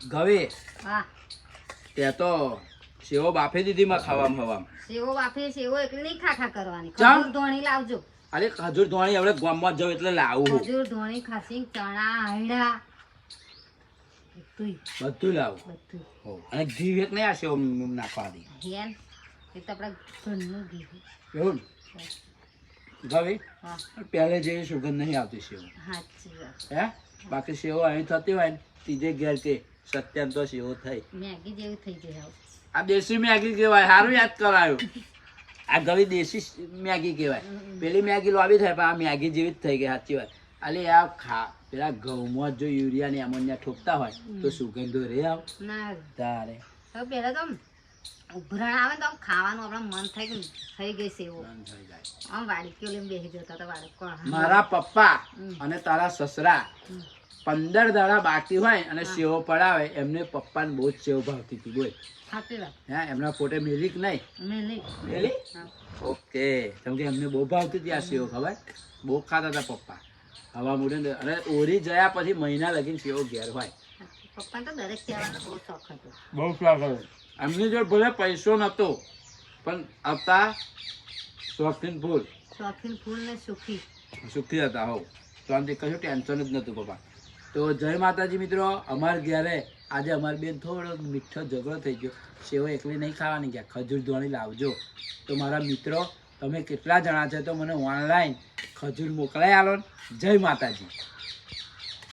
ગવે હા તે તો સેવો બાફી દીધી માં ખાવામાં સેવો બાફી સેવો એકલી નહીં ખાખા કરવાની ચમ? ખજૂર ધોણી લાવજો અરે ખજૂર ધોણી હવે ગામમાં જાવ એટલે લાવું ખજૂર ધોણી ખાસી ચણા હૈડા બધું લાવું બધું હો. અને ઘી એક નહીં આ સેવો નાખવા દે હેન એ તો આપણા ઘરનું ઘી એવું ને ગવે હા પહેલે જેવી સુગંધ નહીં આવતી સેવો સાચી વાત હે બાકી સેવો અહીં થતી હોય ને ત્રીજે ઘેર કે સત્યાન તો સેવો થઈ મેગી જેવું થઈ જાય આવું. આ દેશી મેગી કહેવાય સારું યાદ કરાયું આ ગવી દેશી મેગી કહેવાય પેલી મેગી લોબી થાય પણ આ મેગી જેવી જ થઈ ગઈ સાચી વાત અલે આ ખા પેલા ઘઉંમાં જો યુરિયા ને એમોનિયા ઠોકતા હોય તો સુગંધો રે આવ ના તારે હવે પહેલા તો ઉભરાણ આવે ને તો આમ ખાવાનું આપણા મન થઈ ગયું થઈ ગઈ સેવો આમ વાડકીઓ લઈને બેસી જતા હતા બાળકો મારા પપ્પા અને તારા સસરા 15 દાડા બાકી હોય અને સેવો પડાવે એમને પપ્પાને બહુ જ સેવ ભાવતી હતી બોલ સાચી વાત હે એમના પોતે મેલી કે નહીં મેલી મેલી ઓકે કેમ કે એમને બહુ ભાવતી હતી આ સેવો ખબર બહુ ખાતા હતા પપ્પા હવા મૂડે અને ઓરી ગયા પછી મહિના લગીને સેવો ઘેર હોય પપ્પા તો દરેક તહેવારનો બહુ શોખ હતો બહુ શોખ હતો એમની જોડે ભલે પૈસો નતો પણ આવતા શોખીન ફૂલ ને સુખી હતા હોવ તો આમ કશું ટેન્શન જ નતું પપ્પા તો જય માતાજી મિત્રો અમારા ઘરે આજે અમારી બેન થોડો મીઠો ઝઘડો થઈ ગયો સેવો એકલી નહીં ખાવાની ગયા ખજૂર ધોણી લાવજો તો મારા મિત્રો તમે કેટલા જણા છે તો મને ઓનલાઈન ખજૂર મોકલાઈ આલો ને. જય માતાજી.